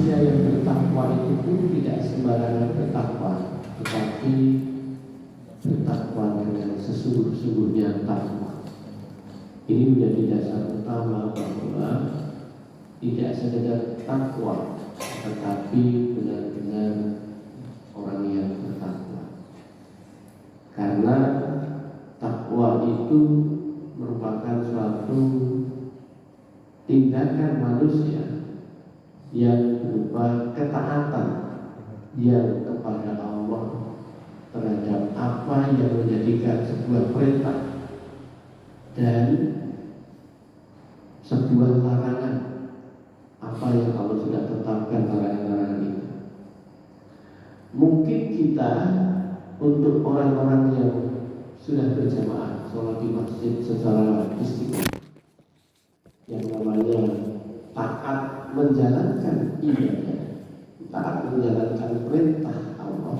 manusia yang bertakwa itu pun tidak sembarangan bertakwa, tetapi bertakwa dengan sesungguh-sungguhnya takwa. Ini menjadi dasar utama bahwa tidak sekedar takwa, tetapi benar-benar orang yang bertakwa. Karena takwa itu merupakan suatu tindakan manusia yang berupa ketaatan yang kepada Allah terhadap apa yang menjadikan sebuah perintah dan sebuah larangan, apa yang Allah sudah tetapkan larangan-larangan itu. Mungkin kita untuk orang-orang yang sudah berjamaah sholat di masjid secara istiqomah, yang namanya taat menjalankan ibadah, taat menjalankan perintah Allah,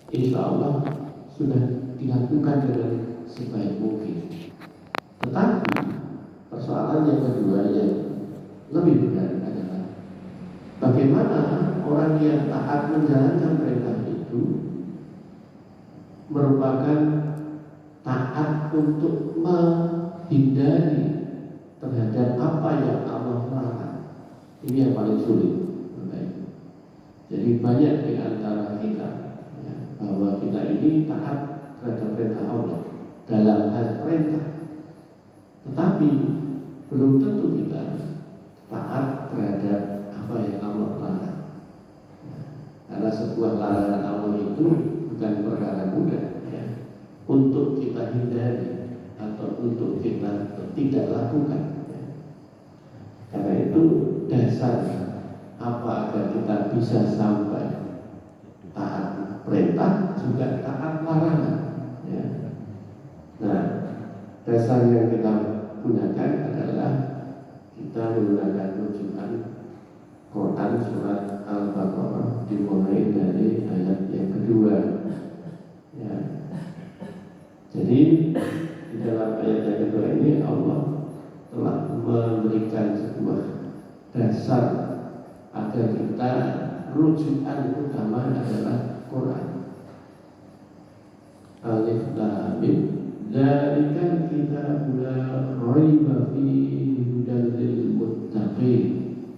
insya Allah sudah dilakukan dengan sebaik mungkin. Tetapi persoalan yang kedua yang lebih berat adalah bagaimana orang yang taat menjalankan perintah itu merupakan taat untuk menghindari terhadap apa yang Allah larang. Ini yang paling sulit. Jadi banyak di antara kita ya, bahwa kita ini taat terhadap perintah Allah dalam hal perintah, tetapi belum tentu kita taat terhadap apa yang Allah larang. Karena sebuah larangan Allah itu bukan perkara mudah ya, untuk kita hindari atau untuk kita tidak lakukan ya. Karena itu dasar apa agar kita bisa sampai taat perintah juga taat larangan ya. Nah, dasar yang kita gunakan adalah kita menggunakan rujukan Quran surat Al-Baqarah dimulai dari ayat yang kedua ya. Jadi di dalam ayat yang kedua ini Allah telah memberikan sebuah dasar agar kita rujukan utama adalah Quran. Alif Lam Mim, dzalika kitabul la raiba fihi hudal lil muttaqin.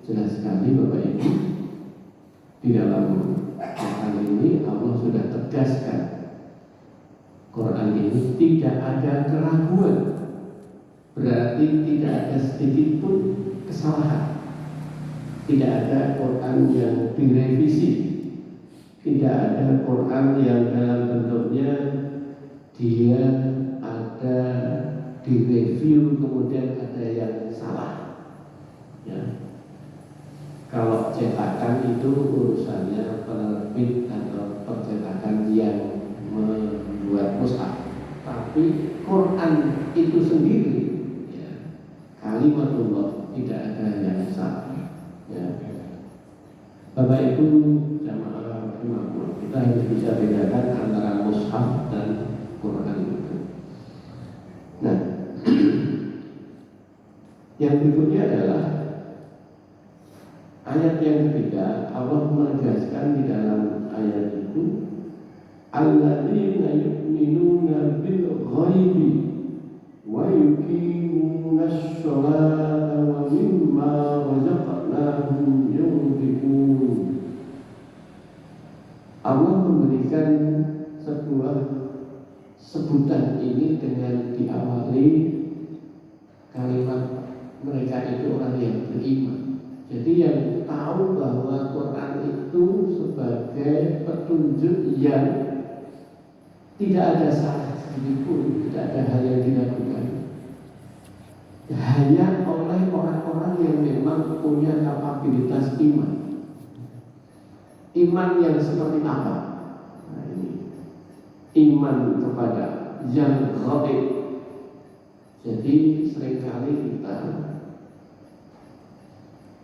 Jelas sekali Bapak Ibu, di dalam Quran ini Allah sudah tegaskan Quran ini tidak ada keraguan, berarti tidak ada sedikit pun kesalahan. Tidak ada Quran yang direvisi, tidak ada Quran yang dalam bentuknya dia ada direview kemudian ada yang salah ya. Kalau cetakan itu urusannya penerbit atau percetakan yang membuat mushaf, tapi Quran itu sendiri ya, kalimatullah, tidak ada yang salah ya. Bapak Ibu jamaah rahimahullah, kita harus bisa bedakan antara mushaf dan Quran itu. Nah, yang berikutnya adalah ayat yang ketiga. Allah menegaskan di dalam ayat itu, alladzina yu'minuna bil ghaibi wa yuqimunash sholata wa mimma razaqnahum yunfiqun. Allah memberikan sebuah sebutan ini dengan diawali kalimat mereka itu orang yang beriman. Jadi yang tahu bahwa Quran itu sebagai petunjuk yang tidak ada salah sedikit pun, tidak ada hal yang dilakukan, hanya oleh orang-orang yang memang punya kapabilitas iman. Iman yang seperti apa? Nah, ini iman kepada yang ghaib. Jadi seringkali kita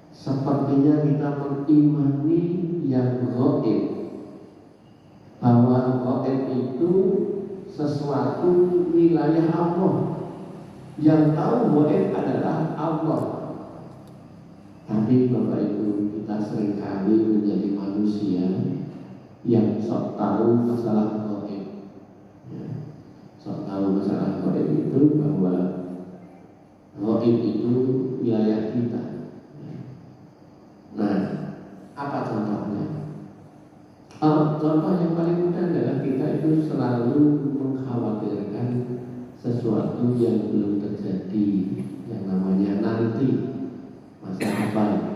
sepertinya kita mengimani yang ghaib, bahwa ghaib itu sesuatu wilayah Allah. Yang tahu ghaib adalah Allah. Tapi Bapak Ibu kita seringkali menjadi manusia yang sok tahu masalah gaib. Ya. Sok tahu masalah gaib itu bahwa gaib itu wilayah kita. Ya. Nah, apa contohnya? Contoh yang paling mudah adalah kita itu selalu mengkhawatirkan sesuatu yang belum terjadi, yang namanya nanti, masa depan.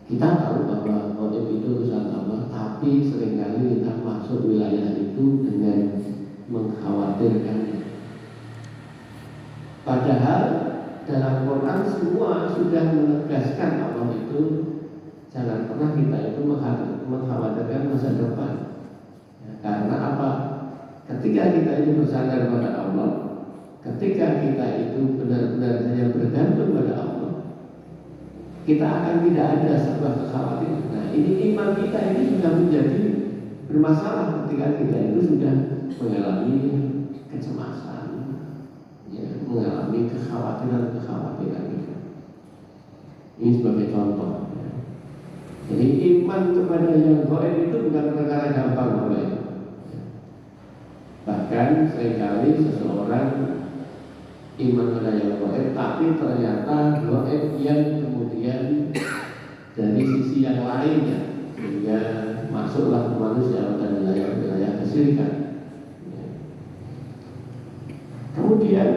Kita tahu bahwa gaib itu urusan Allah, tapi seringkali kita masuk wilayah itu dengan mengkhawatirkannya. Padahal dalam Quran semua sudah menegaskan Allah itu jangan pernah kita itu mengkhawatirkan masa depan. Ya, karena apa? Ketika kita ini bersandar pada Allah, ketika kita itu benar-benar hanya bergantung pada Allah, kita akan tidak ada sebuah kekhawatiran. Nah, ini iman kita ini sudah menjadi bermasalah ketika kita itu sudah mengalami kecemasan, ya, mengalami kekhawatiran itu. Ini sebagai contoh. Ya. Jadi iman kepada yang gaib itu bukan perkara gampang, Bapak. Ya. Bahkan seringkali seseorang iman pada yang gaib, tapi ternyata gaib yang kemudian dari sisi yang lainnya, sehingga masuklah ke manusia pada wilayah kesyirikan. Ya. Kemudian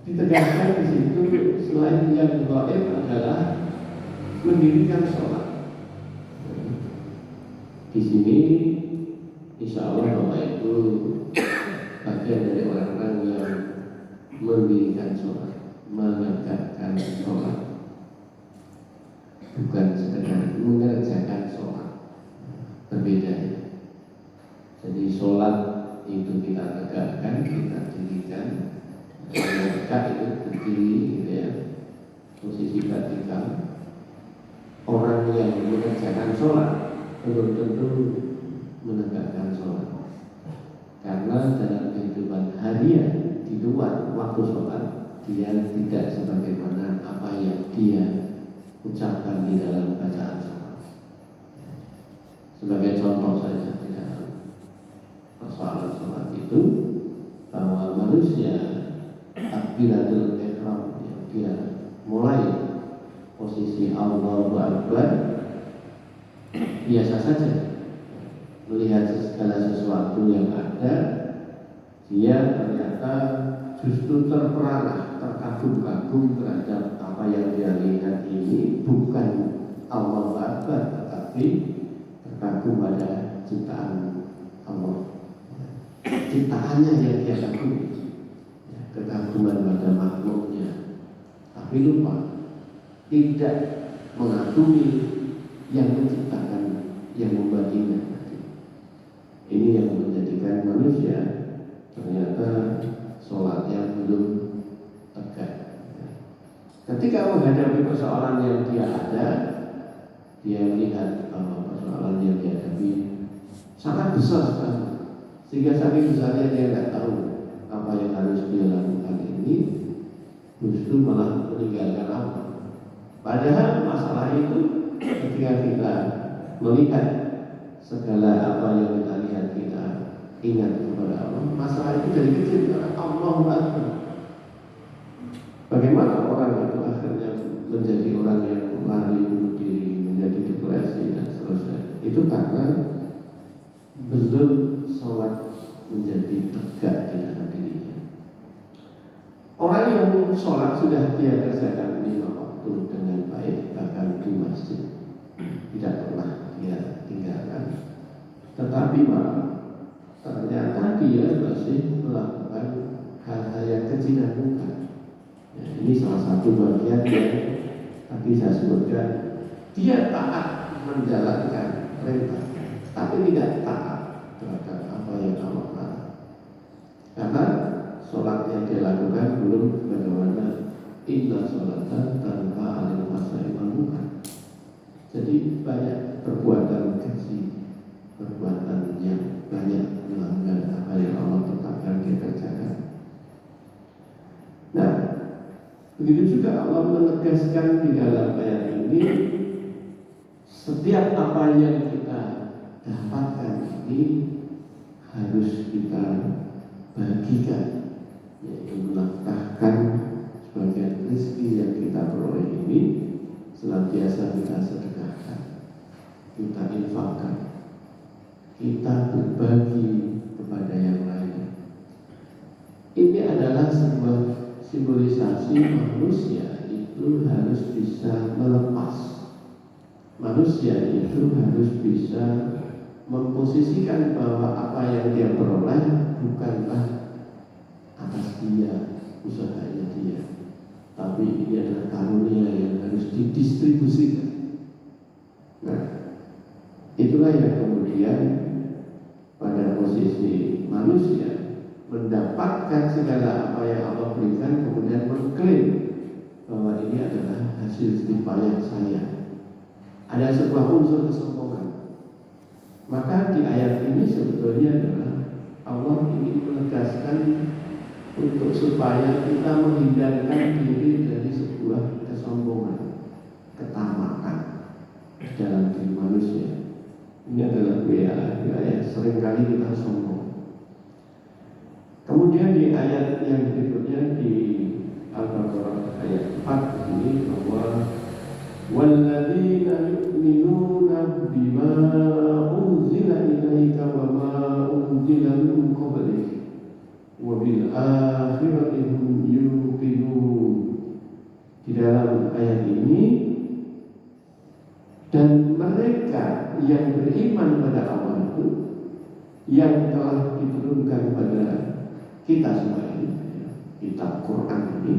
ditegaskan di situ selain yang gaib adalah mendirikan sholat. Di sini insya Allah Bapak itu bagian dari orang-orang yang mendirikan sholat, menegakkan sholat, bukan sekedar mengerjakan sholat. Berbeda. Jadi sholat itu kita tegakkan, kita dirikan. Tegak itu berdiri, gitu ya, posisi vertikal. Orang yang mengerjakan sholat belum tentu menegakkan sholat, karena dalam kehidupan harian di luar waktu sholat dia tidak sebagaimana apa yang dia ucapkan di dalam bacaan sholat. Sebagai contoh saja di dalam persoalan sholat itu, bahwa manusia takbiratul ihram, dia mulai posisi Allahu Akbar, biasa saja melihat segala sesuatu yang ada, dia ternyata justru terperangah, terkagum-kagum terhadap apa yang dia lihat ini bukan Allahu Akbar, tetapi terkagum pada ciptaan Allah, ciptaannya yang dia kagumi, kekaguman pada makhluknya, tapi lupa tidak mengagumi yang menciptakan, yang membuatnya. Ini yang menjadikan manusia ternyata sholatnya belum tegak. Ketika menghadapi persoalan yang dia ada, dia melihat bahwa persoalan yang dihadapi sangat besar sekali, sehingga saking besarnya dia tidak tahu apa yang harus dia lakukan ini, justru malah meninggalkan apa. Padahal masalah itu ketika kita melihat segala apa yang kita lihat, kita ingat kepada Allah, masalah itu dari kecil karena Allahu Akbar. Bagaimana orang itu akhirnya menjadi orang yang lari bunuh diri, menjadi depresi dan seterusnya? Itu karena belum sholat menjadi tegak di dalam dirinya. Orang yang sholat sudah dia kerjakan 5 waktu dengan baik, bahkan di masjid tidak pernah dia tinggalkan, tetapi malah ternyata dia masih melakukan hal-hal yang kecil dan bukan. Ya, ini salah satu bagian yang tadi saya sebutkan, dia taat menjalankan perintah, tapi tidak taat terhadap apa yang Allah larang. Karena sholat yang dia lakukan belum bagaimana inna sholatan tanpa alil masai malukan. Jadi banyak perbuatan keji, perbuatan yang banyak melanggar apa yang Allah tetapkan dia kerjakan. Nah, begitu juga Allah menegaskan di dalam ayat ini setiap apa yang kita dapatkan ini harus kita bagikan, yaitu menafkahkan sebagian rezeki yang kita peroleh ini senantiasa kita sedekahkan, kita infakkan, kita berbagi kepada yang lain. Ini adalah sebuah simbolisasi manusia itu harus bisa melepas. Manusia itu harus bisa memposisikan bahwa apa yang dia peroleh bukanlah atas dia, usahanya dia, tapi ini adalah karunia yang harus didistribusikan. Nah, itulah yang kemudian pada posisi manusia mendapatkan segala apa yang Allah berikan, kemudian mengklaim bahwa ini adalah hasil jerih payah saya. Ada sebuah unsur kesombongan. Maka di ayat ini sebetulnya adalah Allah ingin menegaskan untuk supaya kita menghindarkan diri dari sebuah kesombongan, ketamakan dalam diri manusia. Ini adalah wilayah seringkali kita sombong. Kemudian di ayat yang berikutnya di Al-Baqarah ayat 4 ini bahwa walladzina yu'minuna bima unzila ilaika wa ma unzila min qablik wa bil akhirati hum yuqinun. Di dalam ayat ini, dan mereka yang beriman pada Allah itu yang telah diturunkan pada kita semua ini, kitab Quran ini,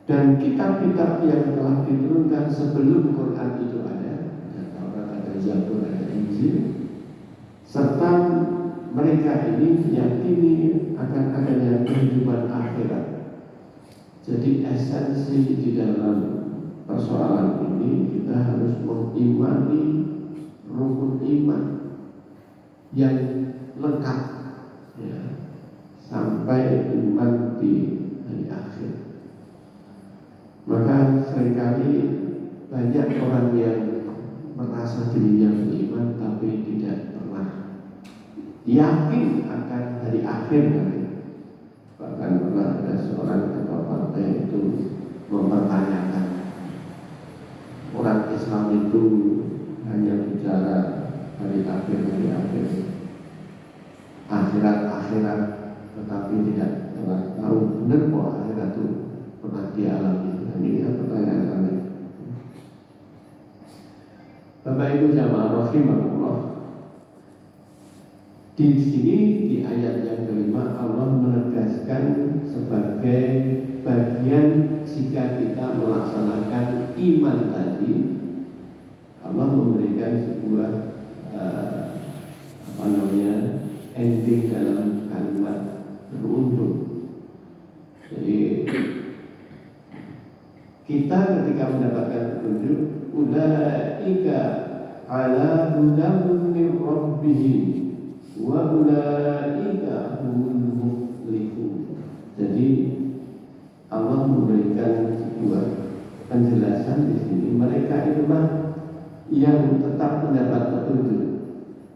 dan kitab-kitab yang telah diturunkan sebelum Quran itu ada Taurat, ada Zabur, ada Injil, serta mereka ini meyakini akan adanya kehidupan akhirat. Jadi esensi di dalam persoalan ini kita harus mengimani rukun iman yang lengkap, ya, sampai iman di hari akhir. Maka seringkali banyak orang yang merasa dirinya beriman tapi tidak pernah yakin akan hari akhir nanti. Bahkan pernah ada seorang ketua partai itu mempertanyakan, orang Islam itu hanya bicara hari akhir, akhirat, tetapi tidak pernah tahu benar bahwa akhirat itu pernah dialami. Ini pertanyaan kami. Bapak Ibu jamaah rahimahullah, di sini di ayat yang kelima Allah menegaskan sebagai bagian jika kita melaksanakan iman tadi, Allah memberikan sebuah ending dalam kalimat beruntung. Jadi kita ketika mendapatkan petunjuk, ulaika ala hudan min rabbihim wa ulaika humul muflihun. Jadi Allah memberikan sebuah penjelasan di sini, mereka itulah yang tetap mendapat petunjuk.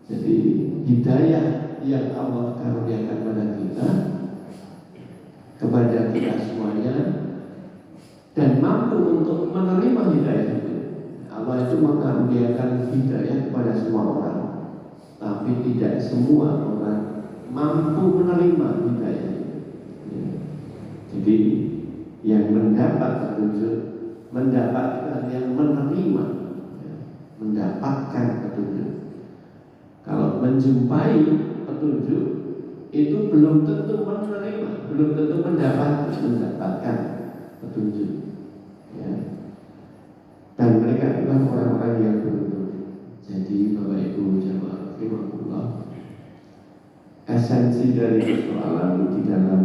Jadi hidayah yang Allah karuniakan pada kita, kepada kita semuanya, dan mampu untuk menerima hidayah itu. Allah itu mengaruniakan hidayah kepada semua orang, tapi tidak semua orang mampu menerima hidayah itu. Jadi yang mendapat petunjuk, mendapatkan yang menerima, mendapatkan petunjuk. Kalau menjumpai petunjuk itu belum tentu menerima, belum tentu mendapatkan petunjuk, ya. Dan mereka adalah orang-orang yang beruntung. Jadi Bapak Ibu jamaah rahimahullah, esensi dari persoalan di dalam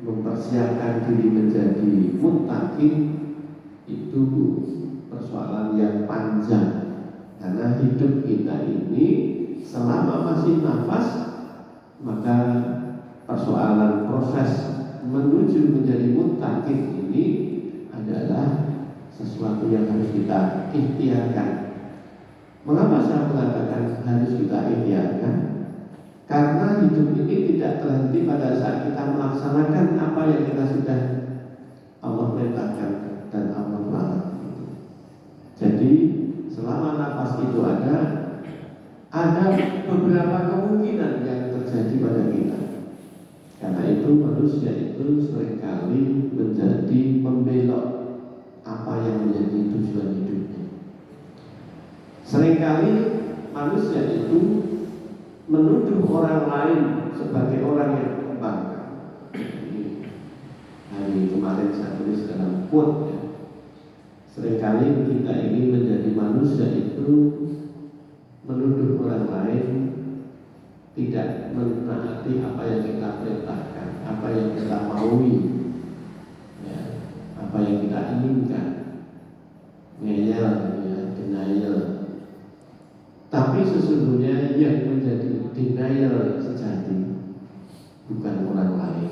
mempersiapkan diri menjadi muttaqin itu persoalan yang panjang, karena hidup kita ini selama masih nafas, maka persoalan proses menuju menjadi muttaqin ini adalah sesuatu yang harus kita ikhtiarkan. Mengapa saya mengatakan harus kita ikhtiarkan? Karena hidup ini tidak terhenti pada saat kita melaksanakan apa yang kita sudah Allah perintahkan dan Allah larang. Jadi selama nafas itu ada beberapa kemungkinan yang terjadi pada kita. Karena itu manusia itu seringkali menjadi membelok apa yang menjadi tujuan hidupnya. Seringkali manusia itu menuduh orang lain sebagai orang yang membangkang. Hari kemarin saya tulis dalam quote ya. Seringkali kita ini menjadi manusia itu menuduh orang lain tidak menaati apa yang kita perintahkan, apa yang kita maui, ya, apa yang kita inginkan, ngeyel, ya, denial. Tapi sesungguhnya yang menjadi denial sejati bukan orang lain,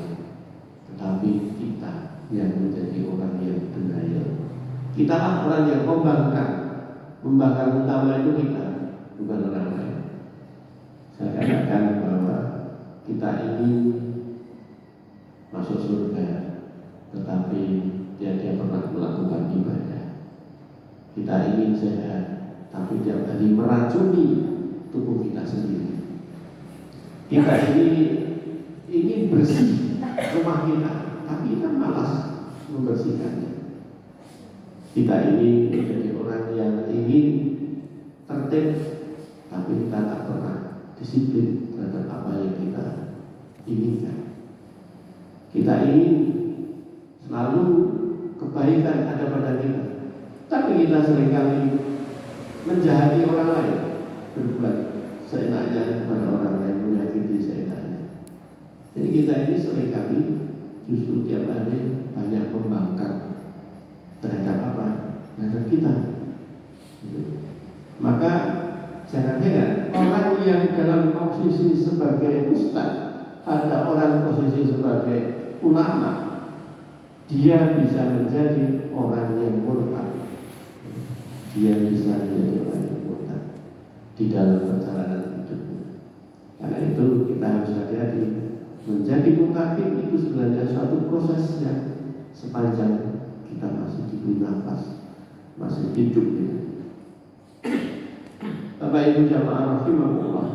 tetapi kita yang menjadi orang yang denial. Kita lah orang yang membangkang utama itu kita, bukan orang lain. Saya katakan bahwa kita ingin masuk surga, tetapi dia pernah melakukan ibadah. Kita ingin sehat, tapi tiap hari meracuni tubuh kita sendiri. Kita ingin bersih rumah kita, tapi kita malas membersihkannya. Kita ini menjadi orang yang ingin tertib, tapi kita tak pernah disiplin terhadap apa yang kita inginkan. Kita ingin selalu kebaikan ada pada kita, tapi kita seringkali menjahati orang lain, berbuat seenaknya kepada orang lain, menyakiti seenaknya. Jadi kita ini seringkali justru tiap hari banyak membangkang terhadap apa? Terhadap kita. Maka jangan heran orang yang dalam posisi sebagai ustaz, ada orang posisi sebagai ulama, dia bisa menjadi orang yang murtad. Dia bisa menjadi orang yang murtad di dalam perjalanan hidupnya. Karena itu kita harus hati-hati. Menjadi mutakin itu sebenarnya suatu proses yang sepanjang kita masih diberi nafas, masih hidup ya. Bapak Ibu jamaah rahimahullah,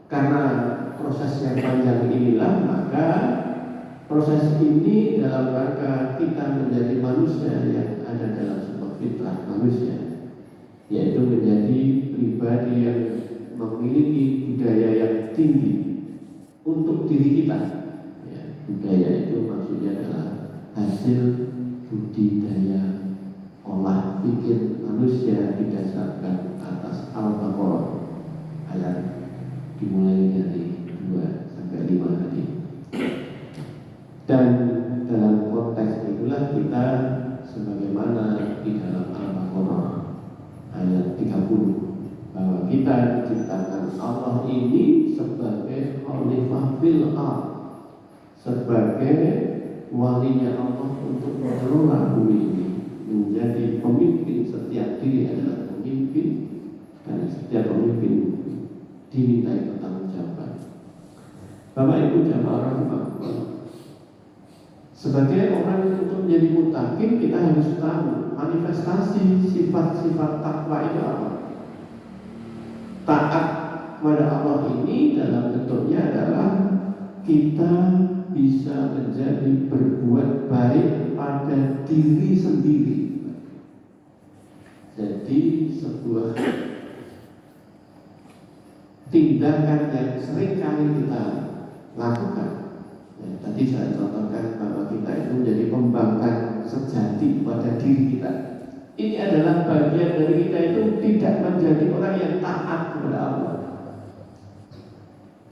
karena proses yang panjang inilah, maka proses ini dalam rangka kita menjadi manusia yang ada dalam sebuah fitrah manusia, yaitu menjadi pribadi yang memiliki budaya yang tinggi untuk diri kita ya, budaya itu maksudnya adalah hasil budidaya olah pikir manusia didasarkan atas Al-Baqarah ayat dimulai dari 2 sampai 5 tadi. Dan dalam konteks itulah kita sebagaimana di dalam Al-Baqarah ayat 30 bahwa kita diciptakan Allah ini sebagai khalifah fil ardh, sebagai walinya Allah untuk mengelola bumi ini, menjadi pemimpin. Setiap diri adalah pemimpin dan setiap pemimpin dimintai pertanggungjawaban. Bapak Ibu jamaah rahimahullah, sebagai orang untuk menjadi mutakin kita harus tahu manifestasi sifat-sifat takwa itu apa. Taat kepada Allah ini dalam bentuknya adalah kita bisa menjadi berbuat baik pada diri sendiri. Jadi sebuah tindakan yang sering kali kita lakukan ya, tadi saya contohkan bahwa kita itu menjadi pembangkang sejati pada diri kita. Ini adalah bagian dari kita itu tidak menjadi orang yang taat kepada Allah.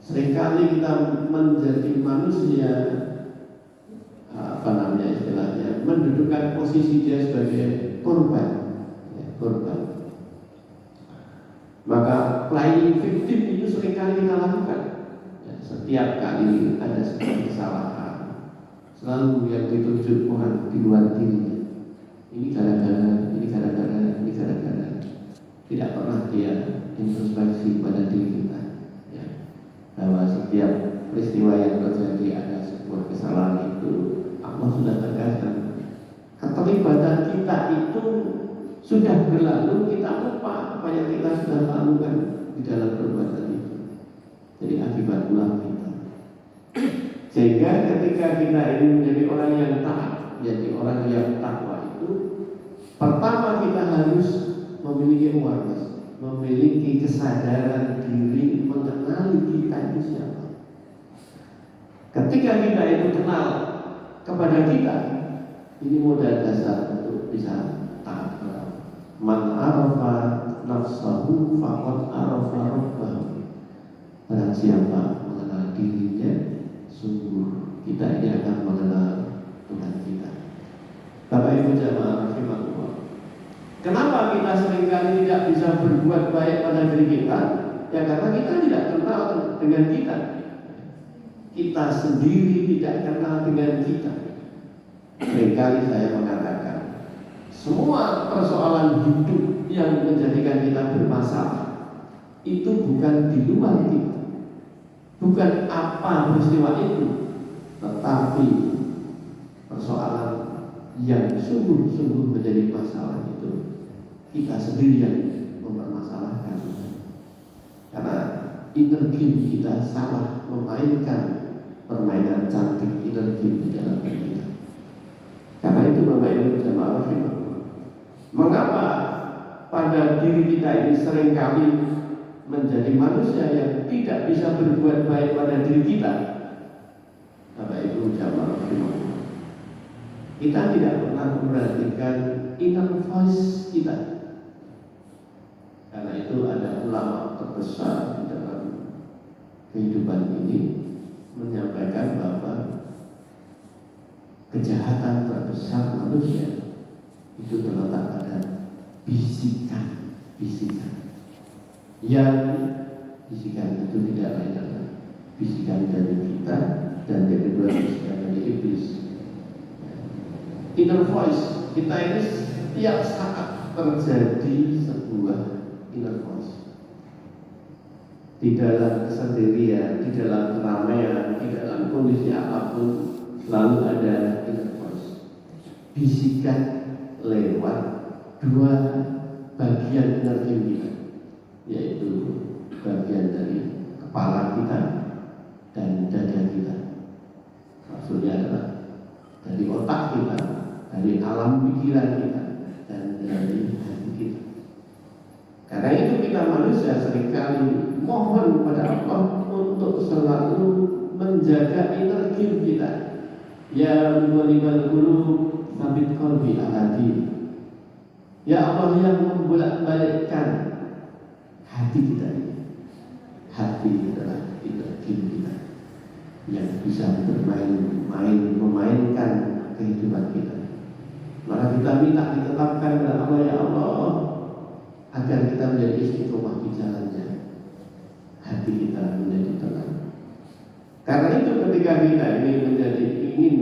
Seringkali kita menjadi manusia istilahnya mendudukan posisi dia sebagai korban. Korban. Maka playing victim itu seringkali kita lakukan. Ya, setiap kali ada sebuah kesalahan, selalu yang dituju orang di luar dirinya. Ini gara-gara. Tidak pernah dia sudah berlalu, kita lupa apa yang kita sudah lakukan di dalam perbuatan itu. Jadi akibat ulah kita. Sehingga ketika kita ini menjadi orang yang taat, menjadi orang yang takwa itu, pertama kita harus memiliki awareness, memiliki kesadaran diri, mengenali kita itu siapa. Ketika kita itu kenal kepada kita, ini modal dasar untuk bisa taat. Man arafa nafsahu faqad arafa rabbahu. Barang siapa mengenal dirinya, sungguh kita ini akan mengenal Tuhan kita. Bapak Ibu jamaah rahimakumullah. Kenapa kita seringkali tidak bisa berbuat baik pada diri kita? Ya karena kita tidak kenal dengan kita. Kita sendiri tidak kenal dengan kita. Seringkali saya mengatakan, semua persoalan hidup yang menjadikan kita bermasalah itu bukan di luar kita, bukan apa peristiwa itu, tetapi persoalan yang sungguh-sungguh menjadi masalah itu kita sendiri yang mempermasalahkan. Karena inner game kita salah memainkan permainan cantik inner game di dalam diri kita. Karena itu Bapak Ibu jamaah rahimakumullah, mengapa pada diri kita ini seringkali menjadi manusia yang tidak bisa berbuat baik pada diri kita? Bapak Ibu jamaah rahimakumullah, kita tidak pernah memperhatikan inner voice kita. Karena itu ada ulama terbesar di dalam kehidupan ini menyampaikan bahwa kejahatan terbesar manusia itu terletak pada bisikan. Yang bisikan itu tidak lain adalah bisikan dari kita, dan yang kedua bisikan dari iblis. Inner voice kita ini setiap saat terjadi sebuah inner voice. Di dalam kesendirian, di dalam keramaian, di dalam kondisi apapun, selalu ada inner voice. Bisikan lewat dua bagian energi kita, yaitu bagian dari kepala kita dan dada kita. Maksudnya adalah dari otak kita, dari alam pikiran kita, dan dari hati kita. Karena itu kita manusia seringkali mohon kepada Allah untuk selalu menjaga energi kita. Ya muqallibal qulub tsabbit qalbi ala dinik. Ya Allah yang membolak-balikkan hati kita ini. Hati adalah energi kita yang bisa memainkan kehidupan kita. Maka kita minta ditetapkan kepada Allah, ya Allah, agar kita menjadi istiqomah di jalannya, hati kita menjadi tenang. Karena itu ketika kita ini menjadi ingin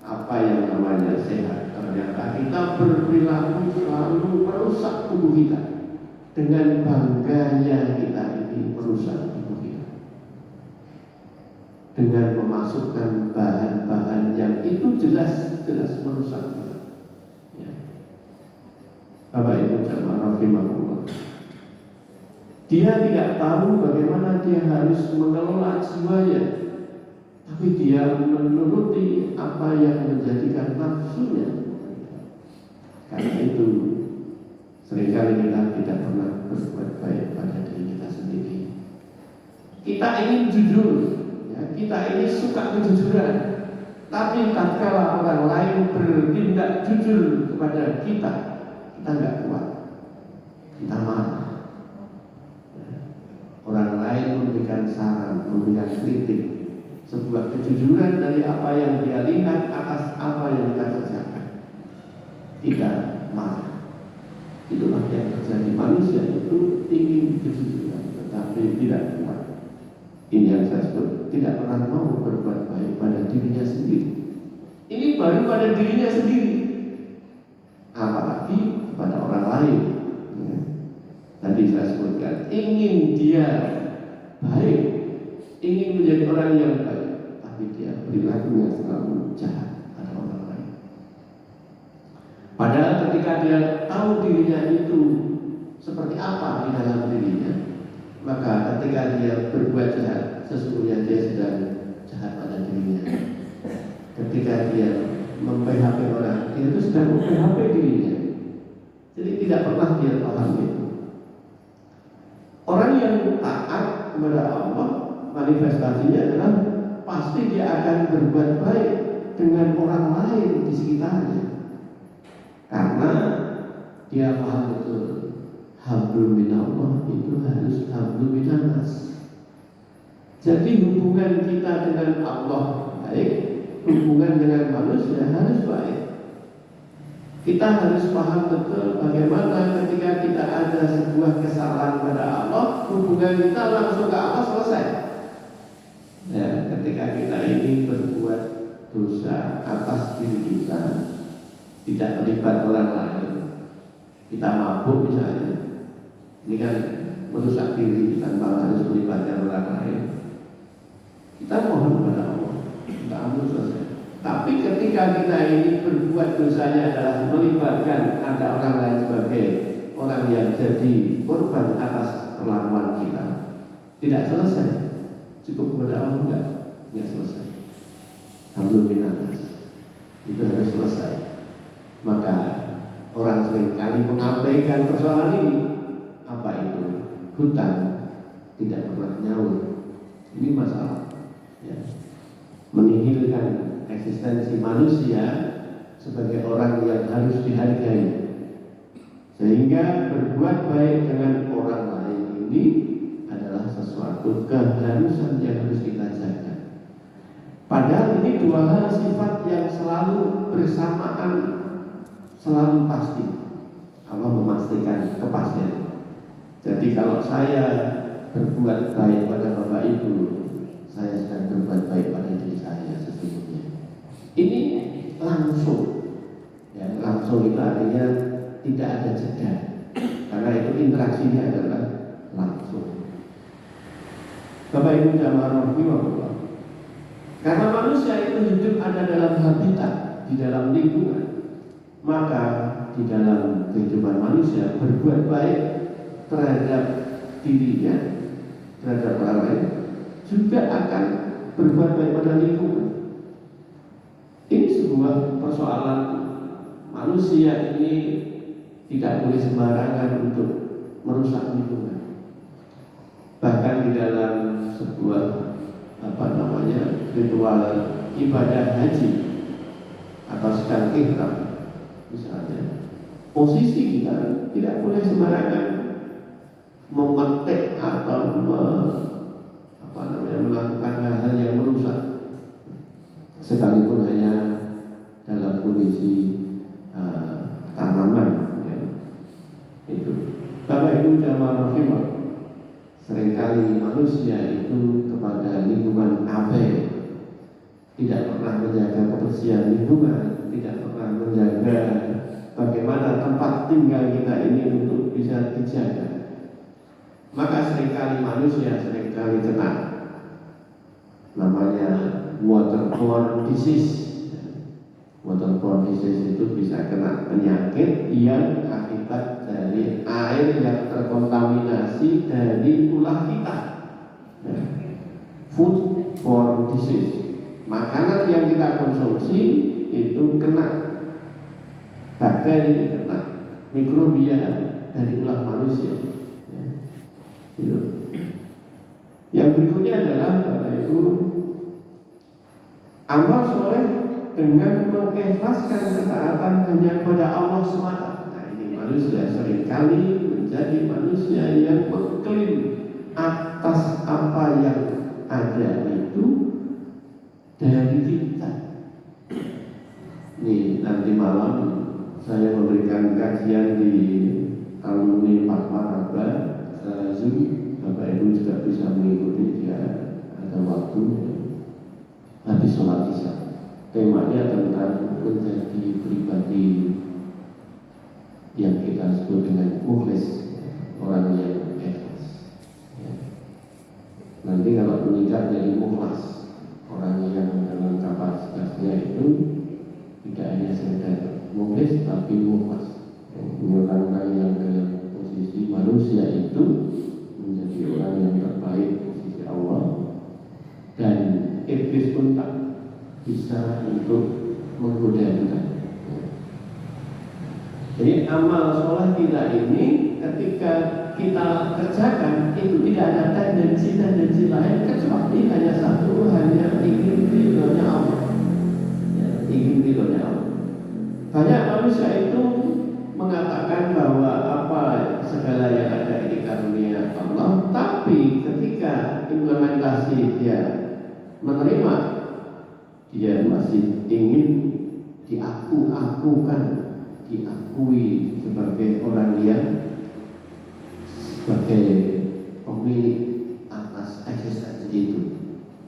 apa yang namanya sehat, ternyata kita berperilaku selalu merusak tubuh kita. Dengan bangganya kita ini merusak tubuh kita, dengan memasukkan bahan-bahan yang itu jelas merusak kita. Ya. Bapak Ibu jamaah rahimakumullah, dia tidak tahu bagaimana dia harus mengelola jiwanya, tapi dia menuruti apa yang menjadikan nafsunya. Karena itu seringkali kita tidak pernah berbuat baik pada diri kita sendiri. Kita ingin jujur, ya, kita ini suka kejujuran, tapi tatkala orang lain bertindak jujur kepada kita nggak kuat, kita marah. Orang lain memberikan saran, memberikan kritik, sebuah kejujuran dari apa yang dia lihat atas apa yang kita kerjakan, kita marah. Itulah yang terjadi. Manusia itu ingin kejujuran, tetapi tidak kuat. Ini yang saya sebut tidak pernah mau berbuat baik pada dirinya sendiri. Ini baru pada dirinya sendiri, apalagi kepada orang lain. Ya. Tadi saya sebutkan, ingin dia baik, ingin menjadi orang yang baik, tapi dia perilakunya selalu jahat pada orang lain. Padahal ketika dia tahu seperti apa di dalam dirinya, maka ketika dia berbuat jahat, sesungguhnya dia sedang jahat pada dirinya. Ketika dia mem-PHP orang, dia itu sedang mem-PHP dirinya. Jadi tidak pernah dia paham itu. Orang yang taat kepada Allah, manifestasinya adalah pasti dia akan berbuat baik dengan orang lain di sekitarnya, karena dia paham betul hablum minallah itu harus hablum minannas. Jadi hubungan kita dengan Allah baik, hubungan dengan manusia harus baik. Kita harus paham betul bagaimana ketika kita ada sebuah kesalahan pada Allah, hubungan kita langsung ke Allah selesai. Ya, ketika kita ini berbuat dosa atas diri kita, tidak terlibat orang lain, kita mabuk misalnya, ini kan merusak diri tanpa harus melibatkan orang lain. Kita mohon kepada Allah, kita ampun selesai. Tapi ketika kita ini berbuat dosanya adalah melibatkan ada orang lain sebagai orang yang jadi korban atas perlakuan kita, tidak selesai. Cukup kepada Allah enggak selesai. Alhamdulillah, itu harus selesai. Maka orang seringkali mengabaikan persoalan ini. Apa itu? Hutang tidak pernah nyaur. Ini masalah. Ya. Menihilkan eksistensi manusia sebagai orang yang harus dihargai, sehingga berbuat baik dengan orang lain ini adalah sesuatu keharusan yang harus kita jaga. Padahal ini dua hal sifat yang selalu bersamaan, selalu pasti. Allah memastikan kepastian. Jadi kalau saya berbuat baik pada Bapak Ibu, saya sedang berbuat baik pada diri saya sesungguhnya. Ini langsung, ya, langsung itu artinya tidak ada jeda, karena itu interaksinya adalah langsung. Bapak Ibu jamaah rahimahullah, karena manusia itu hidup ada dalam habitat, di dalam lingkungan, maka di dalam kehidupan manusia berbuat baik terhadap dirinya, terhadap orang lain, juga akan berbuat baik pada lingkungan. Ini sebuah persoalan manusia ini tidak boleh sembarangan untuk merusak lingkungan. Bahkan di dalam sebuah ritual ibadah haji atau sedang ihram misalnya, posisi kita tidak boleh sembarangan memetik atau melakukan hal-hal yang merusak, sekalipun hanya dalam kondisi tanaman, ya. Itu Bapak Ibu jamaah rahimah, seringkali manusia itu kepada lingkungan abai, tidak pernah menjaga kebersihan lingkungan, tidak pernah menjaga bagaimana tempat tinggal kita ini untuk bisa dijaga. Maka seringkali manusia kena namanya waterborne disease. Waterborne disease itu bisa kena penyakit yang akibat dari air yang terkontaminasi dari ulah kita. Foodborne disease, makanan yang kita konsumsi itu kena bakteri, kena mikrobia dari ulah manusia. Yang berikutnya adalah Bapak Ibu, amal soleh dengan mengikhlaskan ketaatan hanya kepada Allah semata. Nah, ini manusia seringkali menjadi manusia yang mengklaim atas apa yang ada itu dari kita. Nih, nanti malam saya memberikan kajian di alumni Fatwa Zoom. Bapak Ibu juga bisa mengikuti, dia ada waktu habis sholat isya. Temanya tentang menjadi pribadi yang kita sebut dengan mukhlis, orang yang ikhlas. Ya. Nanti kalau menikah jadi mukhlas, orang yang dengan kapasitasnya itu tidak hanya sekedar mukhlis tapi mukhlas, menyerangkan yang dalam posisi bisa untuk menggoda kita. Jadi amal soleh kita ini ketika kita kerjakan itu tidak ada tendensi lain kecuali hanya satu, hanya ingin ridhonya Allah. Ya, ingin ridhonya Allah. Banyak manusia itu mengatakan bahwa apa segala yang ada ini karunia Allah, tapi ketika implementasi dia menerima, dia masih ingin diakui sebagai orang yang sebagai pemilik atas eksistensi itu.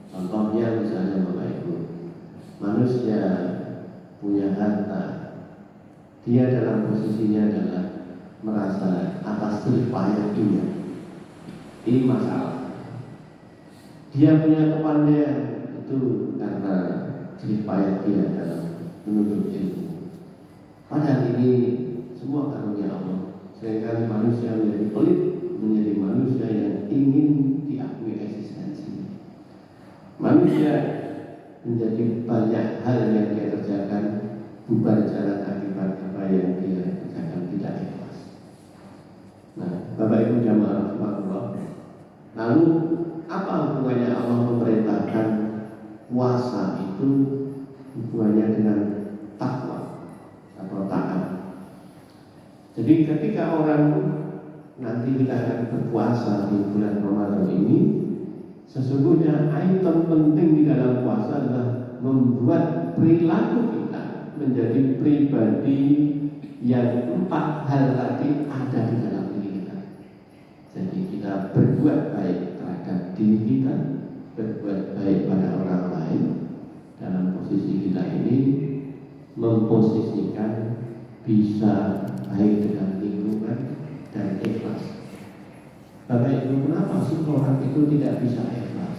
Contohnya misalnya Bapak Ibu, manusia punya harta, dia dalam posisinya adalah merasa atas jerih payah dia. Ini masalah. Dia punya kepandaian itu karena jerih payah dia dalam menuntut ilmu. Padahal ini semua karunia Allah. Seringkali manusia menjadi pelit, menjadi manusia yang ingin diakui eksistensinya. Manusia menjadi banyak hal yang dia kerjakan bukan jalan akibat apa yang dia kerjakan tidak ikhlas. Nah, Bapak Ibu jamaah rahmatullah. Lalu apa hubungannya Allah memerintahkan puasa itu hubungannya dengan takwa atau taat? Jadi ketika orang nanti kita akan berpuasa di bulan Ramadan ini, sesungguhnya item penting di dalam puasa adalah membuat perilaku kita menjadi pribadi yang 4 hal tadi ada di dalam diri kita. Jadi kita berbuat baik terhadap diri kita, berbuat baik pada orang lain. Dalam posisi kita ini memposisikan bisa baik dengan lingkungan dan ikhlas. Bapak Ibu, kenapa sih orang itu tidak bisa ikhlas?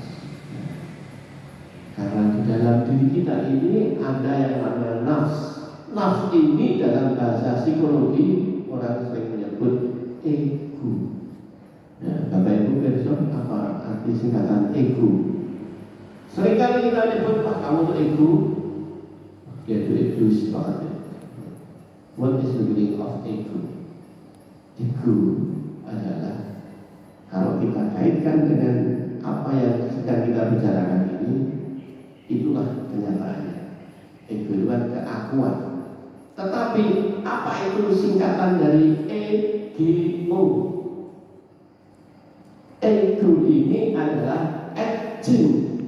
Karena di dalam diri kita ini ada yang namanya nafs. Nafs ini dalam bahasa psikologi orang sering menyebut ego. Ya, Bapak Ibu besok apa arti singkatan ego? Seringkali kita nyebut, Pak, kamu itu ego. Ya, itu egois banget. What is the meaning of ego? Ego adalah, kalau kita kaitkan dengan apa yang sedang kita bicarakan ini, itulah kenyataannya. Ego itu kan keakuan. Tetapi apa itu singkatan dari ego? Ego ini adalah acting,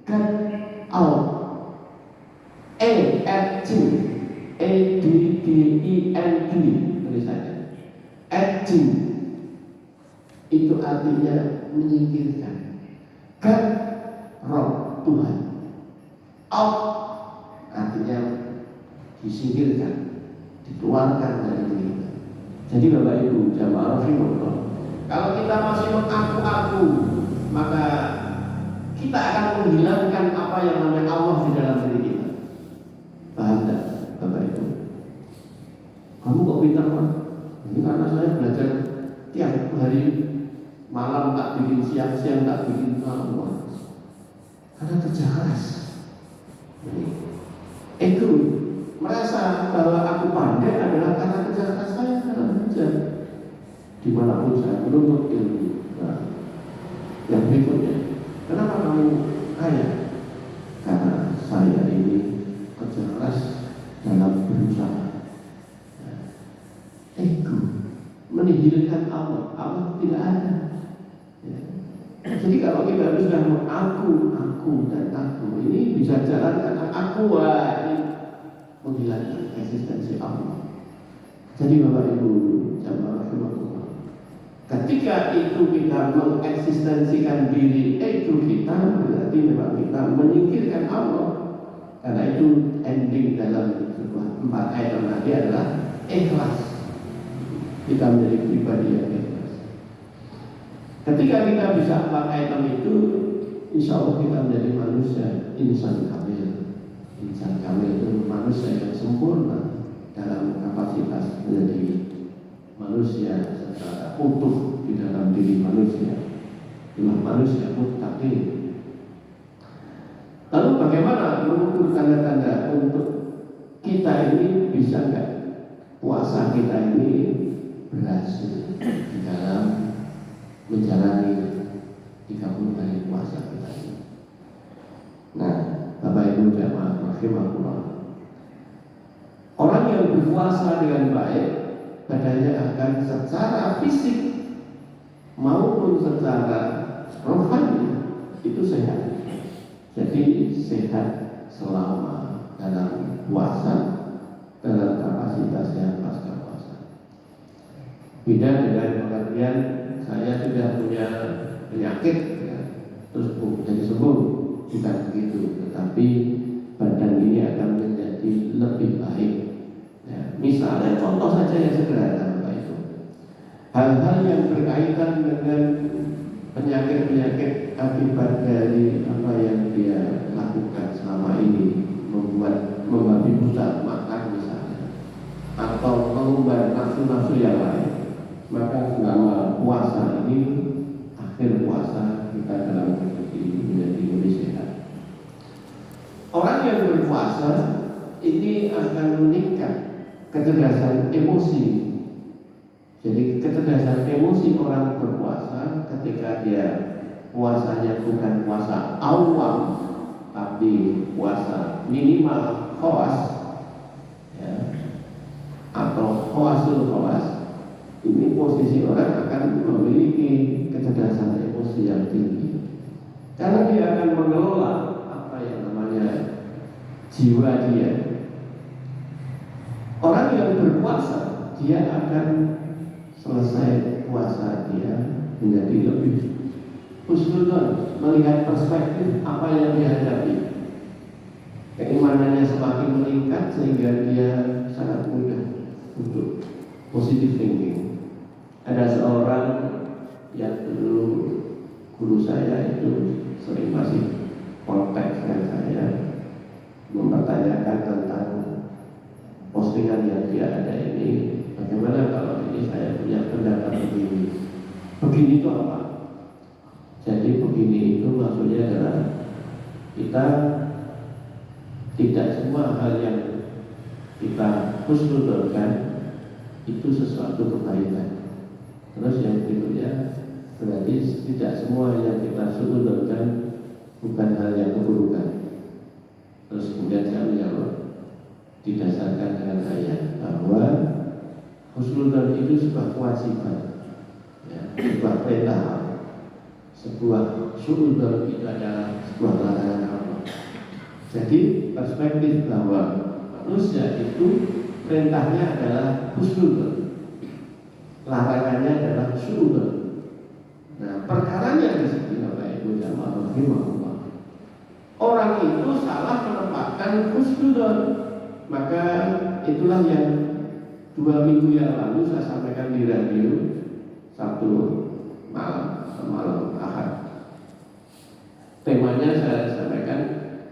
get out. Acting, ADDING tulisannya. Acting itu artinya menyingkirkan. God, roh Tuhan. Out artinya disingkirkan, dikeluarkan dari diri kita. Jadi Bapak Ibu jamaah rahimahullah, kalau kita masih mengaku-aku, maka kita akan menghilangkan apa yang namanya Allah di dalam diri kita. Paham tak Bapak Ibu? Kamu kok pintar Pak? Ini karena saya belajar tiap hari, malam tak bikin, siang tak bikin malam. Karena kerja keras. Ego merasa bahwa aku pandai adalah karena kerja keras saya dalam kerja. Dimanapun saya menuntut ilmu. Nah, yang berikutnya, kenapa kamu kaya? Karena saya ini kerja keras dalam berusaha. Ego menihilkan Allah. Allah tidak ada. Ya. Jadi kalau kita sudah mengaku, dan aku ini bisa jalan karena aku ini menghilangkan eksistensi Allah. Jadi Bapak Ibu jamaah rahimahullah, ketika itu kita mengeksistensikan diri ego kita, berarti memang kita menyingkirkan Allah. Karena itu ending dalam sebuah 4 ayat tadi adalah ikhlas. Kita menjadi pribadi yang ikhlas. Ketika kita bisa 4 item itu, insya Allah kita menjadi manusia insan kamil. Insan kamil itu manusia yang sempurna dalam kapasitas menjadi manusia secara utuh di dalam diri manusia. Itulah manusia muttaqin. Lalu bagaimana mengukur tanda-tanda untuk kita ini bisa nggak puasa kita ini berhasil di dalam menjalani 30 hari puasa kita ini. Nah, Bapak Ibu jamaah rahimahullah, orang yang berpuasa dengan baik, badannya akan secara fisik maupun secara rohani itu sehat. Jadi sehat selama dalam puasa, dalam kapasitas yang pasca puasa. Beda dengan pengertian saya sudah punya penyakit ya, terus jadi sembuh, bukan begitu. Tetapi badan ini akan menjadi lebih baik. Ya, misalnya contoh saja yang sederhana Bapak Ibu, hal-hal yang berkaitan dengan penyakit-penyakit akibat dari apa yang dia lakukan selama ini, membuat membabi buta makan misalnya, atau mengumbar nafsu-nafsu yang lain, maka selama puasa ini, akhir puasa kita dalam kondisi ini menjadi lebih sehat. Orang yang berpuasa ini akan meningkat kecerdasan emosi. Jadi kecerdasan emosi orang berpuasa ketika dia puasanya bukan puasa awam, tapi puasa minimal khawas, ya, atau khawasul khawas, ini posisi orang akan memiliki kecerdasan emosi yang tinggi. Karena dia akan mengelola apa yang namanya jiwa dia. Orang yang berpuasa, dia akan selesai puasa dia menjadi lebih husnuzon, melihat perspektif apa yang dihadapi. Keimanannya semakin meningkat sehingga dia sangat mudah untuk positive thinking. Ada seorang yang dulu guru saya itu sering masih kontak dengan saya, mempertanyakan tentang postingan yang dia ada ini. Bagaimana kalau ini saya punya pendapat begini? Begini itu apa? Jadi begini itu maksudnya adalah kita tidak semua hal yang kita husnuzonkan itu sesuatu kebaikan. Terus yang berikutnya berarti tidak semua yang kita husnuzonkan bukan hal yang keburukan. Terus kemudian saya menjawab didasarkan dengan ayat bahwa husnuzon itu sebuah kewajiban, ya, sebuah perintah, sebuah suudzon itu adalah sebuah larangan Allah. Jadi perspektif bahwa manusia itu perintahnya adalah husnuzon, larangannya adalah suudzon. Nah, perkaranya di sini Bapak Ibu jamaah rahimahullah, orang itu salah menempatkan husnuzon, maka itulah yang 2 minggu yang lalu saya sampaikan di radio satu malam Ahad. Temanya saya sampaikan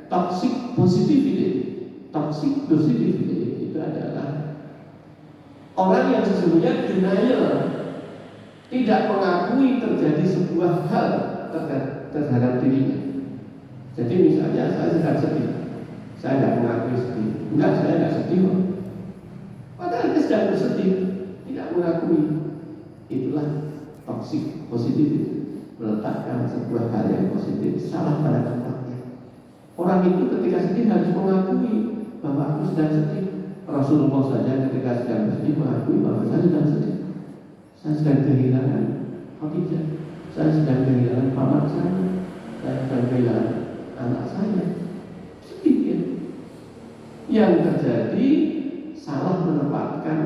toxic positivity. Toxic positivity itu adalah orang yang sesungguhnya denial, tidak mengakui terjadi sebuah hal terhadap dirinya. Jadi misalnya saya sedang sedih, saya tidak mengakui sedih. Enggak, saya tidak sedih. Padahal dia sedang bersedih, tidak mengakui. Itulah toxic positivity, meletakkan sebuah hal yang positif salah pada tempatnya. Orang itu ketika sedih harus mengakui bahwa aku sedang sedih. Rasulullah saja ketika sedang bersedih mengakui bahwa saya sedang sedih. Saya sedang kehilangan Khadijah, saya sedang kehilangan paman saya sedang kehilangan anak saya. Sedih ya. Yang terjadi salah menempatkan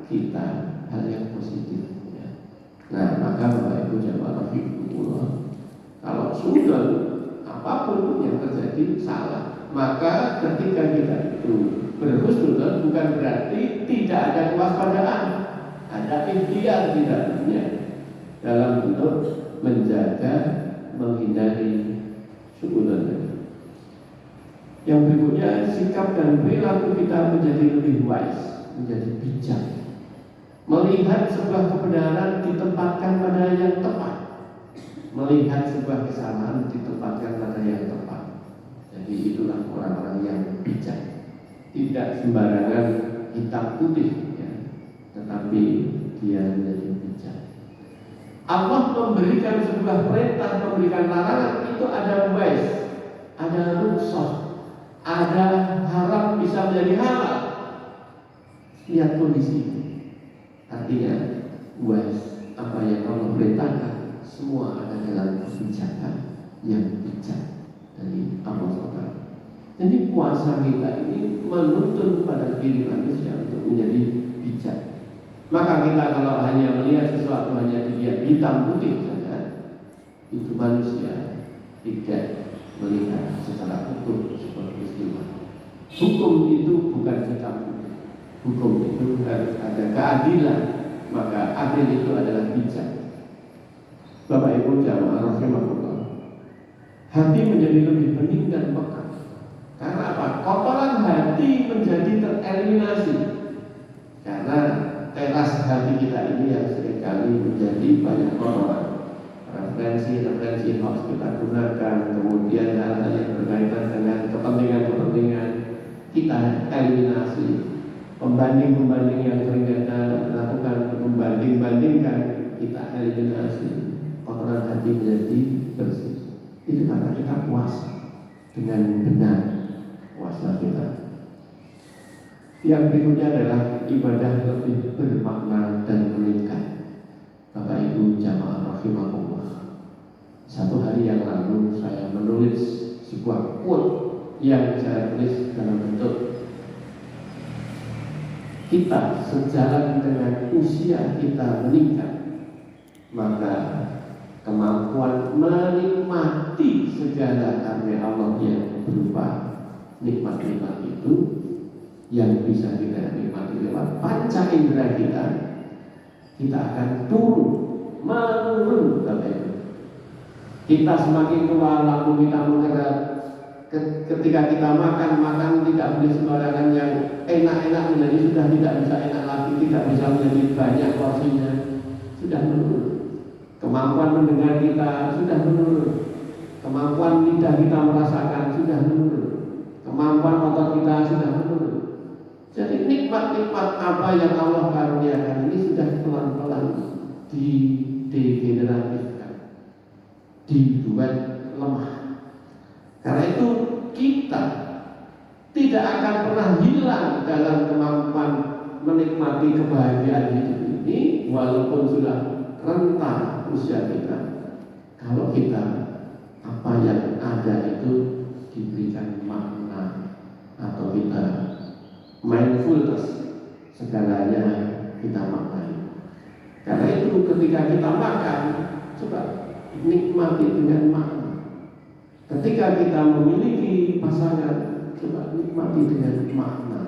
kita hal yang positif. Ya. Nah, maka Bapak Ibu jamaah rahimahullah, kalau sudah apapun yang terjadi salah, maka ketika kita itu berhusnuzon bukan berarti tidak ada kewaspadaan, ada ikhtiar di dalamnya dalam bentuk menjaga, menghindari suudzon. Yang berikutnya, sikap dan perilaku kita menjadi lebih wise, menjadi bijak, melihat sebuah kebenaran ditempatkan pada yang tepat, melihat sebuah kesalahan ditempatkan pada yang tepat. Jadi itulah orang-orang yang bijak, tidak sembarangan hitam putih, ya, tetapi dia menjadi bijak. Allah memberikan sebuah perintah, memberikan larangan, itu ada wais, ada rukhsah, ada haram bisa menjadi halal. Lihat kondisi ini. Artinya wais, apa yang Allah perintahkan semua ada dalam kebijakan yang bijak dari Allah SWT. Jadi puasa kita ini menuntun pada diri manusia untuk menjadi bijak. Maka kita kalau hanya melihat sesuatu hanya dilihat hitam putih saja, itu manusia tidak melihat secara utuh sebuah peristiwa. Hukum itu bukan hitam putih. Hukum itu harus ada keadilan. Maka adil itu adalah bijak. Bapak Ibu jamaah rahimahullah, hati menjadi lebih bening dan peka. Karena apa? Kotoran hati menjadi tereliminasi. Karena teras hati kita ini yang seringkali menjadi banyak kotoran. Referensi hoax kita gunakan, kemudian hal-hal yang berkaitan dengan kepentingan kita eliminasi. Pembanding yang sering kita lakukan, membandingkan kita eliminasi. Kotoran hati menjadi bersih. Itu karena kita puasa dengan benar, puasa kita. Yang berikutnya adalah ibadah lebih bermakna dan meningkat. Bapak Ibu jamaah rahimahullah, satu hari yang lalu saya menulis sebuah quote yang saya tulis dalam bentuk kita sejalan dengan usia kita meningkat, maka kemampuan menikmati segala karunia Allah yang berupa nikmat-nikmat itu yang bisa kita nikmati lewat panca indera kita akan menurun. Kita semakin tua, lalu kita mengerat. Ketika kita makan tidak boleh sembarangan yang enak-enak menjadi sudah tidak bisa enak lagi, tidak bisa menjadi banyak porsinya, sudah menurun. Kemampuan mendengar kita sudah menurun. Kemampuan lidah kita merasakan sudah menurun. Kemampuan otot kita sudah menurun. Jadi nikmat-nikmat apa yang Allah karuniakan ini sudah pelan-pelan didegeneratifkan, dibuat lemah. Karena itu kita tidak akan pernah hilang dalam kemampuan menikmati kebahagiaan hidup ini, walaupun sudah rentah usia kita. Kalau kita apa yang ada itu diberikan makna, atau kita mindfulness, segalanya kita maknai. Karena itu ketika kita makan, coba nikmati dengan makna. Ketika kita memiliki pasangan, coba nikmati dengan makna.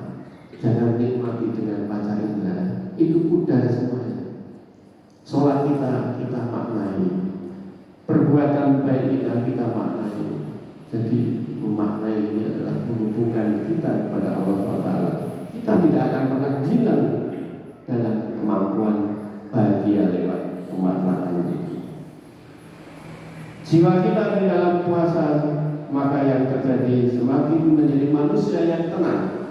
Jangan nikmati dengan panca indera. Itu pudar semuanya. Sholat kita maknai. Perbuatan baik kita maknai. Jadi memaknai ini adalah menghubungkan kita kepada Allah SWT. Kita tidak akan pernah hilang dalam kemampuan bahagia lewat pemanfaatan ini. Jiwa kita di dalam puasa, maka yang terjadi semakin menjadi manusia yang tenang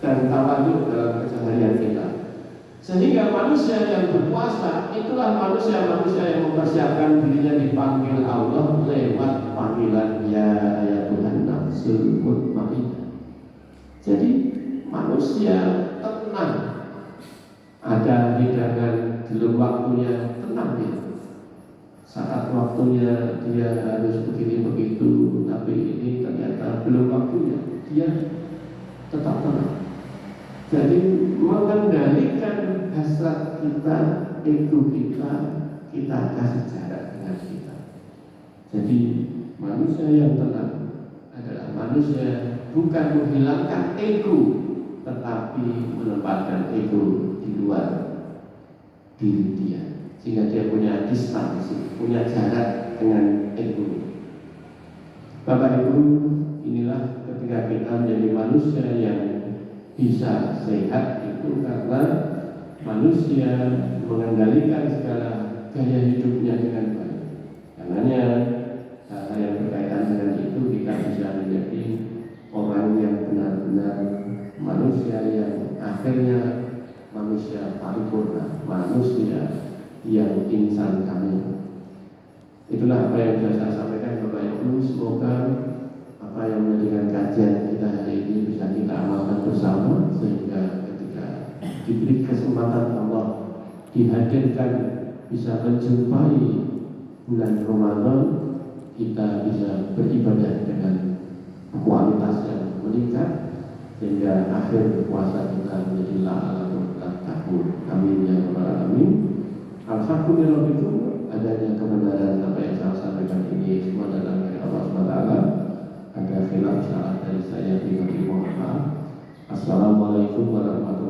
dan tawaduk dalam keseharian kita. Sehingga manusia yang berpuasa itulah manusia-manusia yang mempersiapkan dirinya dipanggil Allah lewat panggilan ya Tuhan nafsul mutmainnah. Jadi manusia tenang, ada hidangan belum waktunya, tenang dia. Saat waktunya dia harus begini begitu, tapi ini ternyata belum waktunya, dia tetap tenang. Jadi mengendalikan hasrat kita, ego kita kasih jarak dengan kita. Jadi manusia yang tenang adalah manusia bukan menghilangkan ego, tetapi menempatkan ego di luar diri dia, sehingga dia punya distansi, punya jarak dengan ego. Bapak Ibu, inilah ketika kita menjadi manusia yang bisa sehat itu karena manusia mengendalikan segala gaya hidupnya dengan baik. Karenanya hal yang berkaitan dengan itu kita bisa menjadi manusia yang akhirnya manusia paripurna, manusia yang insan kamil. Itulah apa yang bisa saya sampaikan Bapak Ibu. Semoga apa yang menjadikan kajian kita hari ini bisa kita amalkan bersama, sehingga ketika diberi kesempatan Allah dihadirkan bisa menjumpai bulan Ramadan, kita bisa beribadah dengan kualitas yang meningkat, sehingga akhir puasa kita menjadi la'alatul takbur. Amin ya rabbal alamin. Alhamdulillah, itu adanya kebenaran apa yang saya sampaikan ini semua dalam dari Allah SWT. Ada khilaf salah dari saya, mohon maaf. Assalamualaikum warahmatullahi wabarakatuh.